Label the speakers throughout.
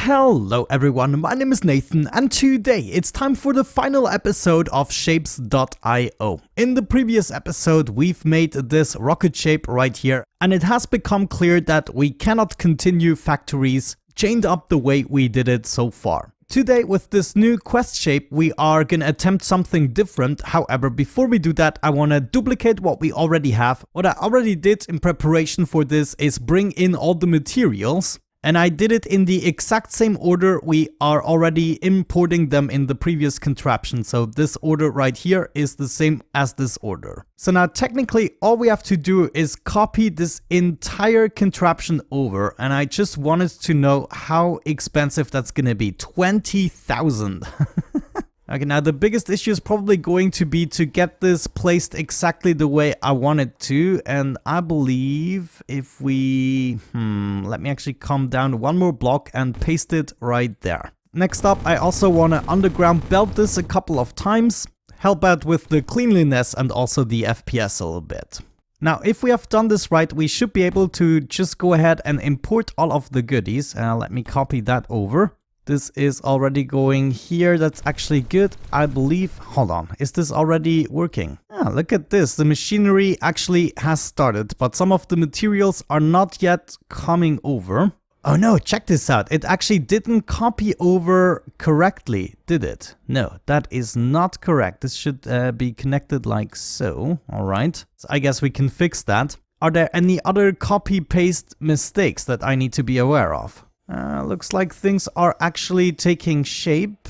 Speaker 1: Hello everyone, my name is Nathan and today it's time for the final episode of shapes.io. In the previous episode we've made this rocket shape right here and it has become clear that we cannot continue factories chained up the way we did it so far. Today with this new quest shape we are gonna attempt something different. However, before we do that I wanna duplicate what we already have. What I already did in preparation for this is bring in all the materials. And I did it in the exact same order we are already importing them in the previous contraption. So this order right here is the same as this order. So now technically all we have to do is copy this entire contraption over. And I just wanted to know how expensive that's gonna be. 20,000. Okay, now the biggest issue is probably going to be to get this placed exactly the way I want it to. And I believe if we... let me actually come down one more block and paste it right there. Next up, I also want to underground belt this a couple of times. Help out with the cleanliness and also the FPS a little bit. Now, if we have done this right, we should be able to just go ahead and import all of the goodies. Let me copy that over. This is already going here. That's actually good, I believe. Hold on, is this already working? Ah, look at this. The machinery actually has started, but some of the materials are not yet coming over. Oh no, check this out. It actually didn't copy over correctly, did it? No, that is not correct. This should be connected like so. All right, so I guess we can fix that. Are there any other copy-paste mistakes that I need to be aware of? Looks like things are actually taking shape.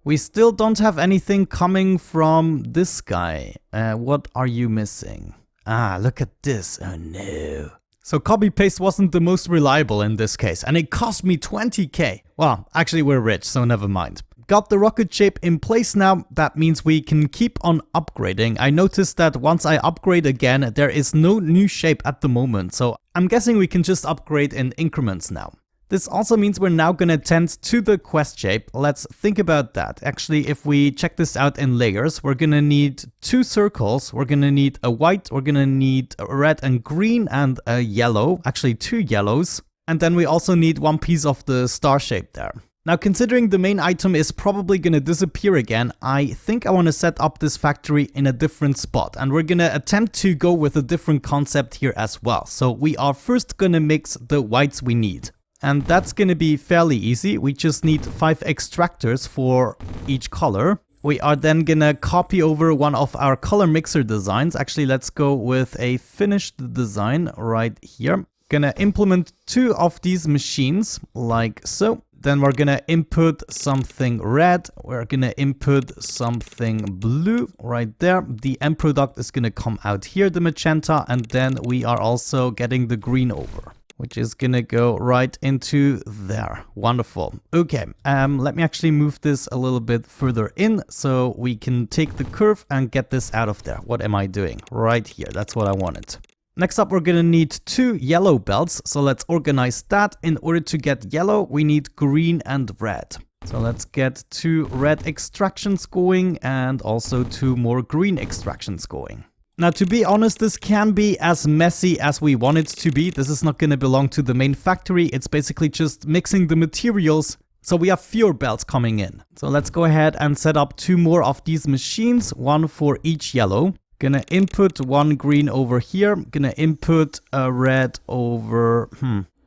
Speaker 1: We still don't have anything coming from this guy. What are you missing? Ah, look at this. Oh no. So copy-paste wasn't the most reliable in this case, and it cost me 20k. Well, actually we're rich, so never mind. Got the rocket shape in place now. That means we can keep on upgrading. I noticed that once I upgrade again, there is no new shape at the moment. So I'm guessing we can just upgrade in increments now. This also means we're now going to tend to the quest shape. Let's think about that. Actually, if we check this out in layers, we're going to need 2 circles. We're going to need a white, we're going to need a red and green and a yellow. Actually, 2 yellows. And then we also need 1 piece of the star shape there. Now, considering the main item is probably going to disappear again, I think I want to set up this factory in a different spot. And we're going to attempt to go with a different concept here as well. So we are first going to mix the whites we need. And that's going to be fairly easy. We just need 5 extractors for each color. We are then going to copy over one of our color mixer designs. Actually, let's go with a finished design right here. Gonna implement 2 of these machines like so. Then we're gonna input something red. We're gonna input something blue right there. The end product is gonna come out here, the magenta. And then we are also getting the green over, which is gonna go right into there. Wonderful. Okay, let me actually move this a little bit further in so we can take the curve and get this out of there. What am I doing? Right here, that's what I wanted. Next up, we're gonna need 2 yellow belts. So let's organize that. In order to get yellow, we need green and red. So let's get 2 red extractions going and also 2 more green extractions going. Now, to be honest, this can be as messy as we want it to be. This is not going to belong to the main factory. It's basically just mixing the materials. So we have fewer belts coming in. So let's go ahead and set up 2 more of these machines, 1 for each yellow. Gonna input 1 green over here. Gonna input a red over...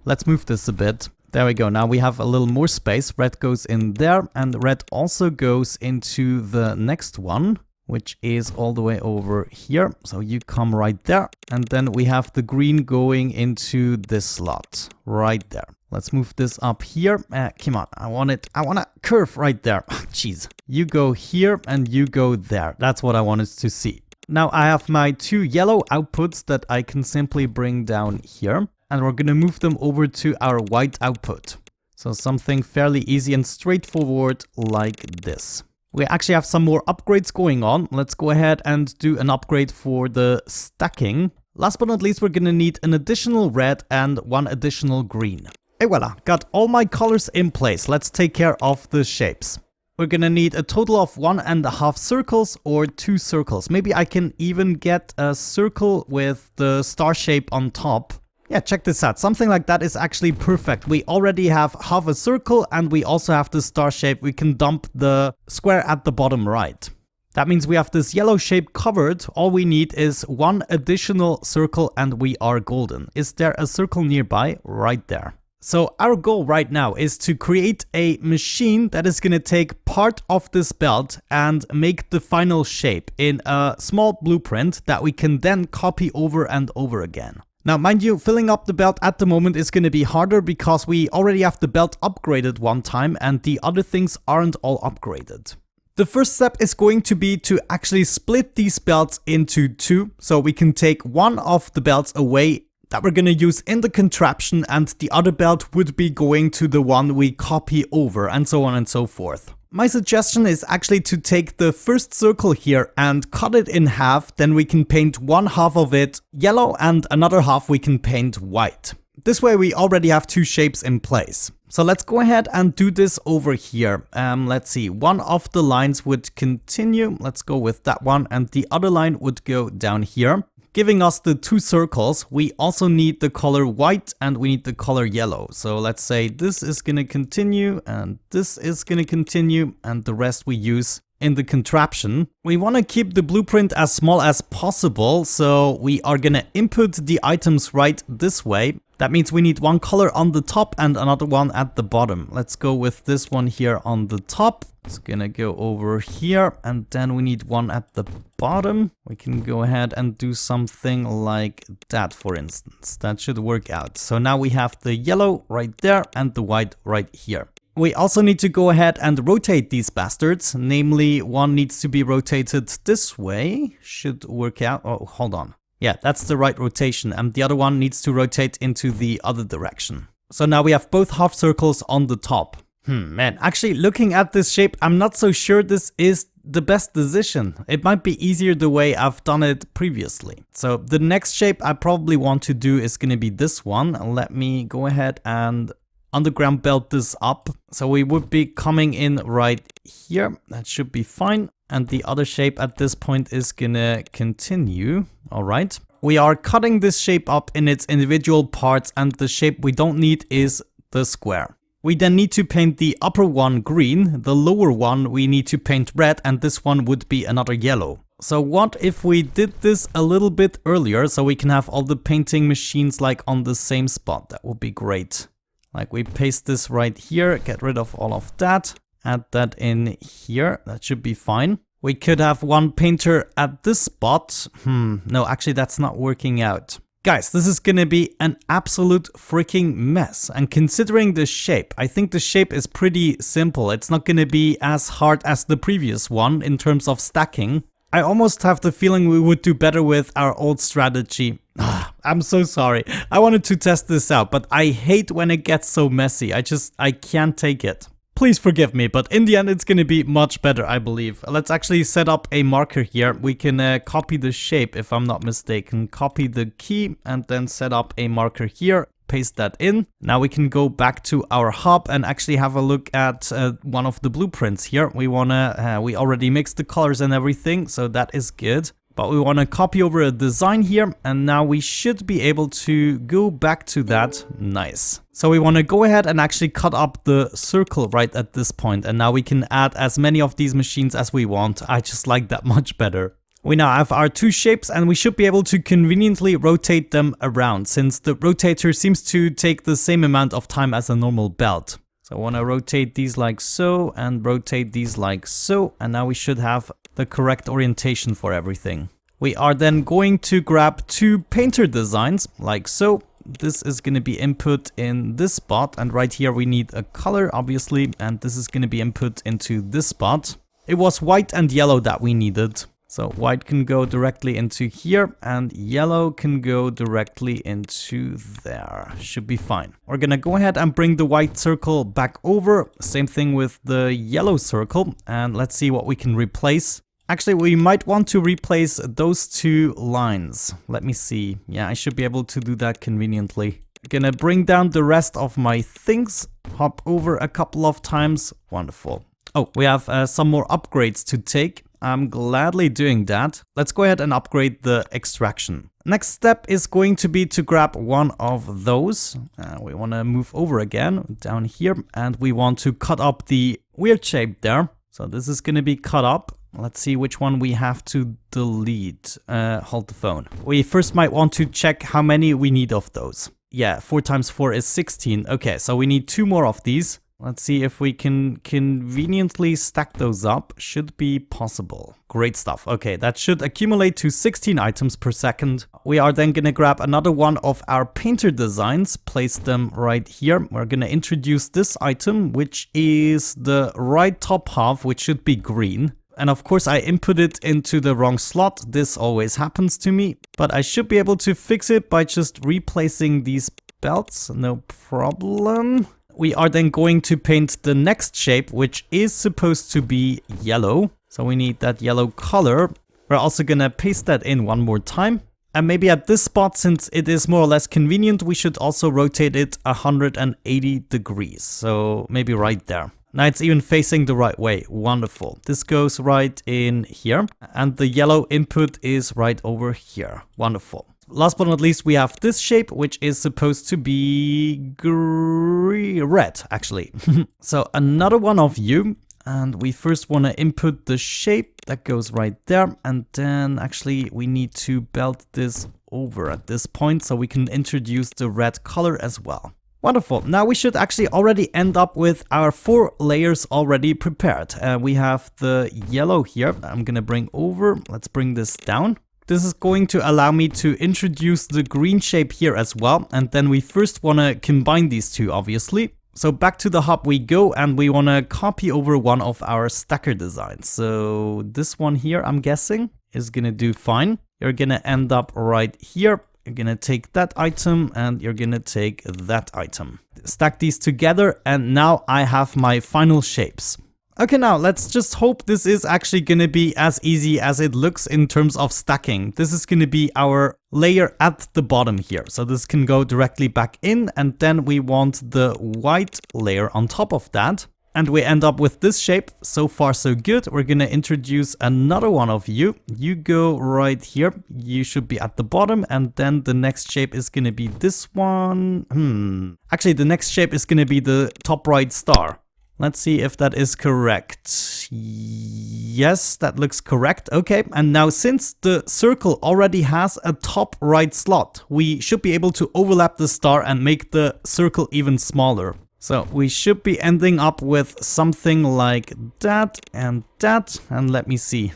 Speaker 1: Let's move this a bit. There we go. Now we have a little more space. Red goes in there and red also goes into the next one, which is all the way over here. So you come right there. And then we have the green going into this slot right there. Let's move this up here. Come on, I want a curve right there. Jeez. You go here and you go there. That's what I wanted to see. Now I have my 2 yellow outputs that I can simply bring down here. And we're gonna move them over to our white output. So something fairly easy and straightforward like this. We actually have some more upgrades going on. Let's go ahead and do an upgrade for the stacking. Last but not least, we're gonna need an additional red and 1 additional green. Et voila, got all my colors in place. Let's take care of the shapes. We're gonna need a total of 1.5 circles or 2 circles. Maybe I can even get a circle with the star shape on top. Yeah, check this out. Something like that is actually perfect. We already have half a circle and we also have the star shape. We can dump the square at the bottom right. That means we have this yellow shape covered. All we need is one additional circle and we are golden. Is there a circle nearby? Right there. So our goal right now is to create a machine that is going to take part of this belt and make the final shape in a small blueprint that we can then copy over and over again. Now, mind you, filling up the belt at the moment is going to be harder because we already have the belt upgraded one time and the other things aren't all upgraded. The first step is going to be to actually split these belts into two, so we can take one of the belts away that we're going to use in the contraption and the other belt would be going to the one we copy over and so on and so forth. My suggestion is actually to take the first circle here and cut it in half, then we can paint one half of it yellow and another half we can paint white. This way we already have two shapes in place. So let's go ahead and do this over here. Let's see, one of the lines would continue, let's go with that one, and the other line would go down here, giving us the two circles. We also need the color white and we need the color yellow. So let's say this is going to continue and this is going to continue and the rest we use in the contraption. We want to keep the blueprint as small as possible, so we are going to input the items right this way. That means we need one color on the top and another one at the bottom. Let's go with this one here on the top. It's gonna go over here and then we need one at the bottom. We can go ahead and do something like that, for instance. That should work out. So now we have the yellow right there and the white right here. We also need to go ahead and rotate these bastards. Namely, one needs to be rotated this way. Should work out. Oh, hold on. Yeah, that's the right rotation, and the other one needs to rotate into the other direction. So now we have both half circles on the top. Man, actually looking at this shape, I'm not so sure this is the best decision. It might be easier the way I've done it previously. So the next shape I probably want to do is going to be this one. Let me go ahead and underground belt this up. So we would be coming in right here. That should be fine. And the other shape at this point is gonna continue. All right. We are cutting this shape up in its individual parts and the shape we don't need is the square. We then need to paint the upper one green, the lower one we need to paint red, and this one would be another yellow. So what if we did this a little bit earlier so we can have all the painting machines like on the same spot? That would be great. Like we paste this right here, get rid of all of that. Add that in here, that should be fine. We could have one painter at this spot. No, actually that's not working out. Guys, this is gonna be an absolute freaking mess. And considering the shape, I think the shape is pretty simple. It's not gonna be as hard as the previous one in terms of stacking. I almost have the feeling we would do better with our old strategy. I'm so sorry. I wanted to test this out, but I hate when it gets so messy. I can't take it. Please forgive me, but in the end it's going to be much better, I believe. Let's actually set up a marker here. We can copy the shape, if I'm not mistaken. Copy the key and then set up a marker here. Paste that in. Now we can go back to our hub and actually have a look at one of the blueprints here. We already mixed the colors and everything, so that is good. But we want to copy over a design here, and now we should be able to go back to that. Nice. So we want to go ahead and actually cut up the circle right at this point, and now we can add as many of these machines as we want. I just like that much better. We now have our two shapes and we should be able to conveniently rotate them around, since the rotator seems to take the same amount of time as a normal belt. So I want to rotate these like so and rotate these like so, and now we should have the correct orientation for everything. We are then going to grab two painter designs like so. This is going to be input in this spot, and right here we need a color obviously, and this is going to be input into this spot. It was white and yellow that we needed. So white can go directly into here and yellow can go directly into there. Should be fine. We're gonna go ahead and bring the white circle back over. Same thing with the yellow circle, and let's see what we can replace. Actually, we might want to replace those two lines. Let me see. Yeah, I should be able to do that conveniently. Gonna bring down the rest of my things. Hop over a couple of times. Wonderful. Oh, we have some more upgrades to take. I'm gladly doing that. Let's go ahead and upgrade the extraction. Next step is going to be to grab one of those. We want to move over again down here, and we want to cut up the weird shape there. So this is going to be cut up. Let's see which one we have to delete. Hold the phone. We first might want to check how many we need of those. Yeah, 4 times 4 is 16. Okay, so we need 2 more of these. Let's see if we can conveniently stack those up. Should be possible. Great stuff. Okay, that should accumulate to 16 items per second. We are then going to grab another one of our painter designs, place them right here. We're going to introduce this item, which is the right top half, which should be green. And of course, I input it into the wrong slot. This always happens to me, but I should be able to fix it by just replacing these belts. No problem. We are then going to paint the next shape, which is supposed to be yellow. So we need that yellow color. We're also gonna paste that in one more time. And maybe at this spot, since it is more or less convenient, we should also rotate it 180 degrees. So maybe right there. Now it's even facing the right way. Wonderful. This goes right in here. And the yellow input is right over here. Wonderful. Last but not least, we have this shape, which is supposed to be red, actually. So another one of you. And we first want to input the shape that goes right there. And then actually we need to belt this over at this point so we can introduce the red color as well. Wonderful. Now we should actually already end up with our 4 layers already prepared. We have the yellow here. I'm going to bring over. Let's bring this down. This is going to allow me to introduce the green shape here as well. And then we first want to combine these two, obviously. So back to the hub we go, and we want to copy over one of our stacker designs. So this one here, I'm guessing, is going to do fine. You're going to end up right here. You're going to take that item and you're going to take that item. Stack these together, and now I have my final shapes. Okay, now let's just hope this is actually going to be as easy as it looks in terms of stacking. This is going to be our layer at the bottom here. So this can go directly back in, and then we want the white layer on top of that. And we end up with this shape. So far, so good. We're going to introduce another one of you. You go right here. You should be at the bottom. And then the next shape is going to be this one. Actually, the next shape is going to be the top right star. Let's see if that is correct. Yes, that looks correct. Okay, and now since the circle already has a top right slot, we should be able to overlap the star and make the circle even smaller. So we should be ending up with something like that and that. And let me see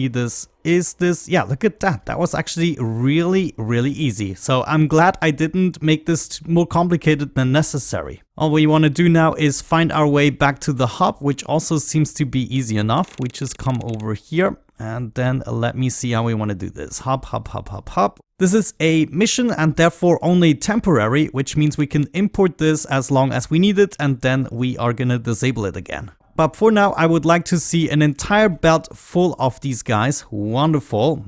Speaker 1: this. Is this? Yeah, look at that. That was actually really, really easy. So I'm glad I didn't make this more complicated than necessary. All we want to do now is find our way back to the hub, which also seems to be easy enough. We just come over here. And then let me see how we want to do this. Hub, hub, hub, hub, hub. This is a mission and therefore only temporary, which means we can import this as long as we need it, and then we are gonna disable it again. But for now, I would like to see an entire belt full of these guys. Wonderful.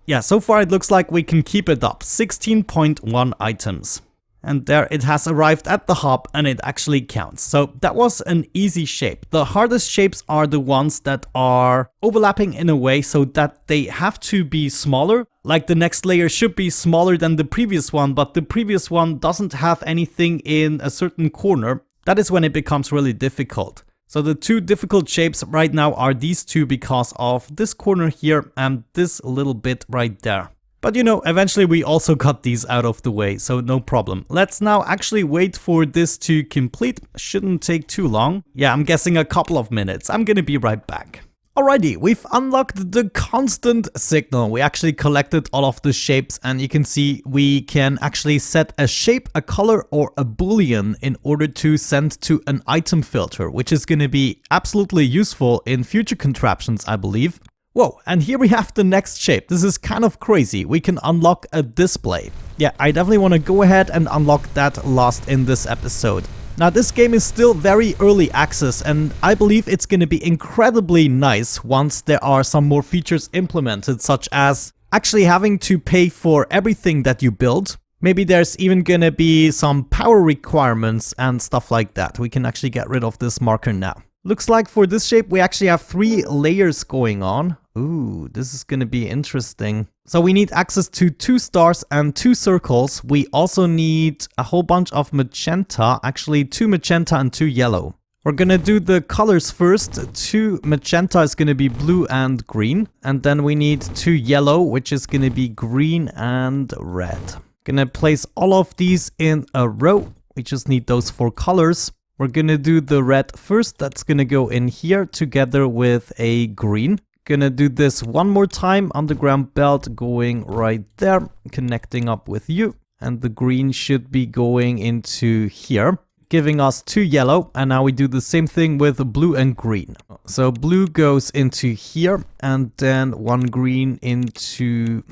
Speaker 1: Yeah, so far it looks like we can keep it up. 16.1 items. And there it has arrived at the hub, and it actually counts. So that was an easy shape. The hardest shapes are the ones that are overlapping in a way so that they have to be smaller. Like the next layer should be smaller than the previous one, but the previous one doesn't have anything in a certain corner. That is when it becomes really difficult. So the two difficult shapes right now are these two because of this corner here and this little bit right there. But you know, eventually we also got these out of the way, so no problem. Let's now actually wait for this to complete. Shouldn't take too long. Yeah, I'm guessing a couple of minutes. I'm gonna be right back. Alrighty, we've unlocked the constant signal. We actually collected all of the shapes, and you can see we can actually set a shape, a color, or a boolean in order to send to an item filter, which is gonna be absolutely useful in future contraptions, I believe. Whoa, and here we have the next shape. This is kind of crazy. We can unlock a display. Yeah, I definitely want to go ahead and unlock that last in this episode. Now, this game is still very early access, and I believe it's going to be incredibly nice once there are some more features implemented, such as actually having to pay for everything that you build. Maybe there's even going to be some power requirements and stuff like that. We can actually get rid of this marker now. Looks like for this shape, we actually have 3 layers going on. Ooh, this is gonna be interesting. So we need access to 2 stars and 2 circles. We also need a whole bunch of magenta, actually 2 magenta and 2 yellow. We're gonna do the colors first. 2 magenta is gonna be blue and green. And then we need 2 yellow, which is gonna be green and red. Gonna place all of these in a row. We just need those 4 colors. We're gonna do the red first. That's gonna go in here together with a green. Gonna do this one more time. Underground belt going right there, connecting up with you. And the green should be going into here, giving us 2 yellow. And now we do the same thing with blue and green. So blue goes into here and then 1 green into...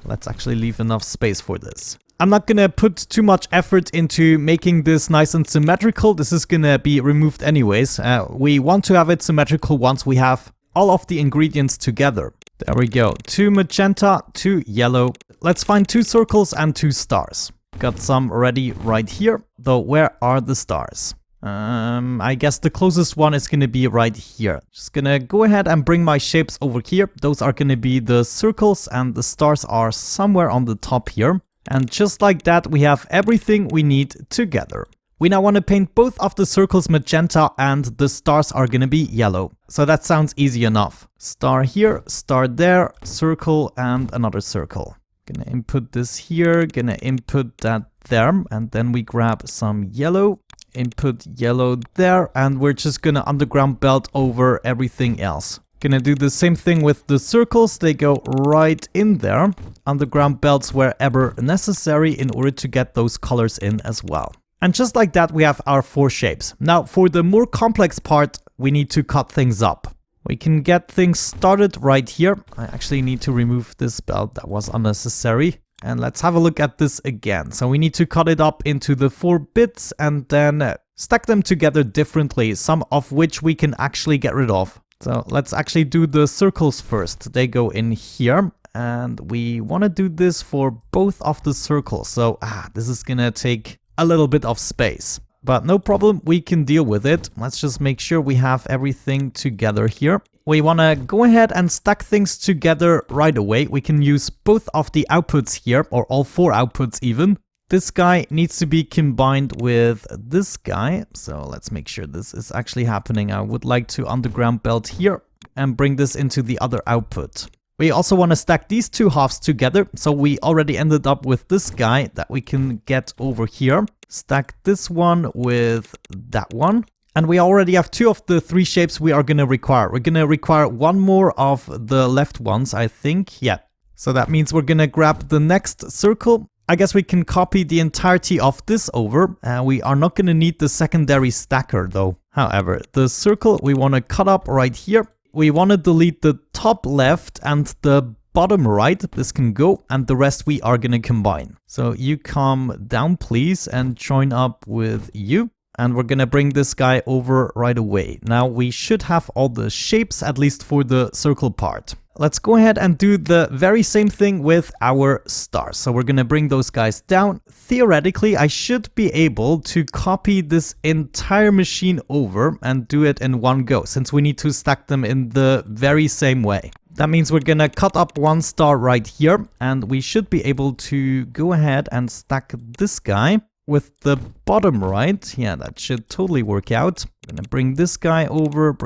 Speaker 1: let's actually leave enough space for this. I'm not gonna put too much effort into making this nice and symmetrical. This is gonna be removed anyways. We want to have it symmetrical once we have all of the ingredients together. There we go. 2 magenta, 2 yellow. Let's find 2 circles and 2 stars. Got some ready right here. Though where are the stars? I guess the closest one is gonna be right here. Just gonna go ahead and bring my shapes over here. Those are gonna be the circles and the stars are somewhere on the top here. And just like that, we have everything we need together. We now want to paint both of the circles magenta and the stars are gonna be yellow. So that sounds easy enough. Star here, star there, circle and another circle. Gonna input this here, gonna input that there, and then we grab some yellow, input yellow there, and we're just gonna underground belt over everything else. Gonna do the same thing with the circles, they go right in there. Underground belts wherever necessary in order to get those colors in as well. And just like that, we have our 4 shapes. Now, for the more complex part, we need to cut things up. We can get things started right here. I actually need to remove this belt, that was unnecessary. And let's have a look at this again. So we need to cut it up into the 4 bits and then stack them together differently, some of which we can actually get rid of. So let's actually do the circles first. They go in here. And we want to do this for both of the circles. So this is gonna take a little bit of space, but no problem, we can deal with it. Let's just make sure we have everything together here. We want to go ahead and stack things together right away. We can use both of the outputs here, or all 4 outputs even. This guy needs to be combined with this guy. So let's make sure this is actually happening. I would like to underground belt here and bring this into the other output. We also want to stack these 2 halves together, so we already ended up with this guy that we can get over here. Stack this one with that one. And we already have 2 of the 3 shapes we are going to require. We're going to require 1 more of the left ones, I think. Yeah. So that means we're going to grab the next circle. I guess we can copy the entirety of this over. We are not going to need the secondary stacker though. However, the circle we want to cut up right here. We want to delete the top left and the bottom right. This can go, and the rest we are going to combine. So you come down please and join up with you. And we're going to bring this guy over right away. Now we should have all the shapes, at least for the circle part. Let's go ahead and do the very same thing with our stars. So we're going to bring those guys down. Theoretically, I should be able to copy this entire machine over and do it in one go, since we need to stack them in the very same way. That means we're going to cut up 1 star right here, and we should be able to go ahead and stack this guy with the bottom right. Yeah, that should totally work out. I'm gonna bring this guy over,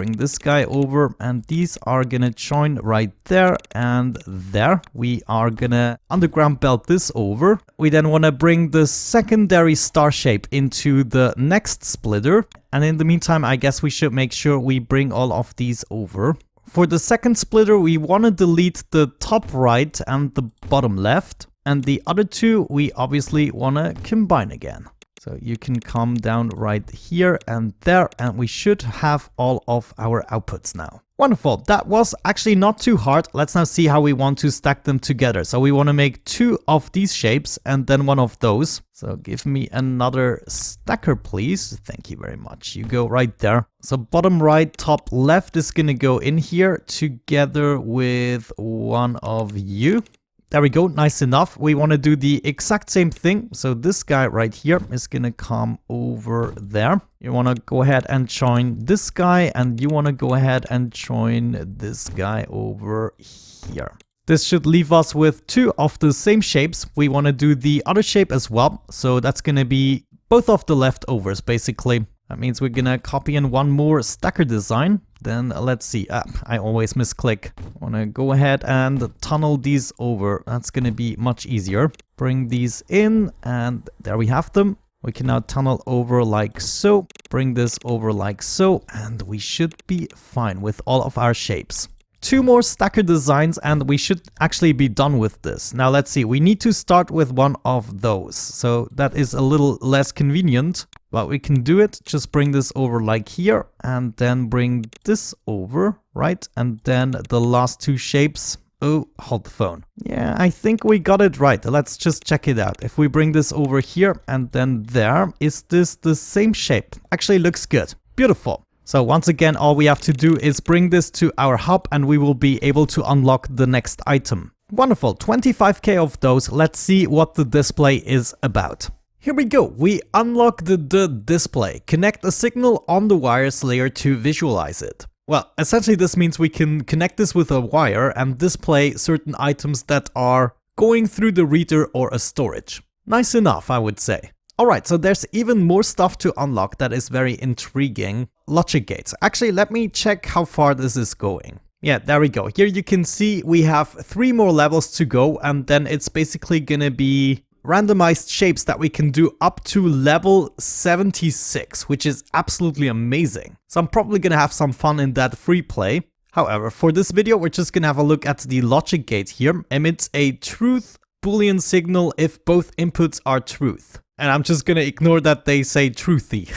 Speaker 1: and these are gonna join right there and there. We are gonna underground belt this over. We then wanna bring the secondary star shape into the next splitter. And in the meantime, I guess we should make sure we bring all of these over. For the second splitter, we wanna delete the top right and the bottom left. And the other 2, we obviously want to combine again. So you can come down right here and there, and we should have all of our outputs now. Wonderful, that was actually not too hard. Let's now see how we want to stack them together. So we want to make 2 of these shapes and then 1 of those. So give me another stacker, please. Thank you very much. You go right there. So bottom right, top left is going to go in here together with 1 of you. There we go, nice enough. We want to do the exact same thing. So this guy right here is going to come over there. You want to go ahead and join this guy, and you want to go ahead and join this guy over here. This should leave us with 2 of the same shapes. We want to do the other shape as well. So that's going to be both of the leftovers, basically. That means we're going to copy in one more stacker design. Then let's see. I always misclick. I want to go ahead and tunnel these over. That's going to be much easier. Bring these in, and there we have them. We can now tunnel over like so. Bring this over like so, and we should be fine with all of our shapes. 2 more stacker designs and we should actually be done with this. Now let's see, we need to start with one of those. So that is a little less convenient, but we can do it. Just bring this over like here and then bring this over, right? And then the last 2 shapes. Oh, hold the phone. Yeah, I think we got it right. Let's just check it out. If we bring this over here and then there, is this the same shape? Actually looks good. Beautiful. So once again, all we have to do is bring this to our hub and we will be able to unlock the next item. Wonderful, 25k of those. Let's see what the display is about. Here we go, we unlock the display. Connect a signal on the wires layer to visualize it. Well, essentially this means we can connect this with a wire and display certain items that are going through the reader or a storage. Nice enough, I would say. Alright, so there's even more stuff to unlock that is very intriguing. Logic gates. Actually, let me check how far this is going. Yeah, there we go. Here you can see we have 3 more levels to go, and then it's basically gonna be randomized shapes that we can do up to level 76, which is absolutely amazing. So I'm probably gonna have some fun in that free play. However, for this video, we're just gonna have a look at the logic gate here. Emits a truth Boolean signal if both inputs are truth. And I'm just gonna ignore that they say truthy.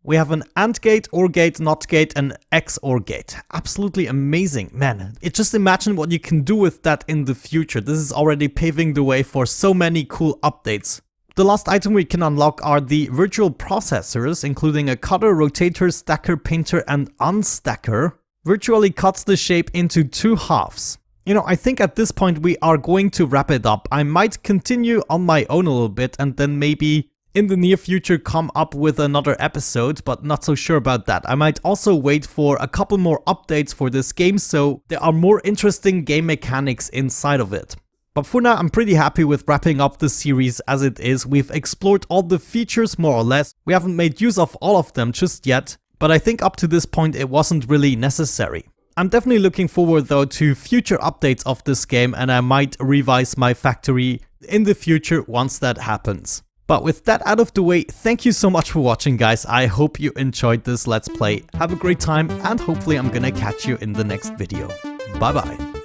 Speaker 1: We have an AND gate, OR gate, NOT gate, and XOR gate. Absolutely amazing. Man, just imagine what you can do with that in the future. This is already paving the way for so many cool updates. The last item we can unlock are the virtual processors, including a cutter, rotator, stacker, painter, and unstacker. Virtually cuts the shape into 2 halves. You know, I think at this point we are going to wrap it up. I might continue on my own a little bit and then maybe in the near future come up with another episode, but not so sure about that. I might also wait for a couple more updates for this game, so there are more interesting game mechanics inside of it. But for now, I'm pretty happy with wrapping up the series as it is. We've explored all the features more or less. We haven't made use of all of them just yet, but I think up to this point it wasn't really necessary. I'm definitely looking forward though to future updates of this game, and I might revise my factory in the future once that happens. But with that out of the way, thank you so much for watching, guys. I hope you enjoyed this Let's Play. Have a great time, and hopefully I'm gonna catch you in the next video. Bye bye.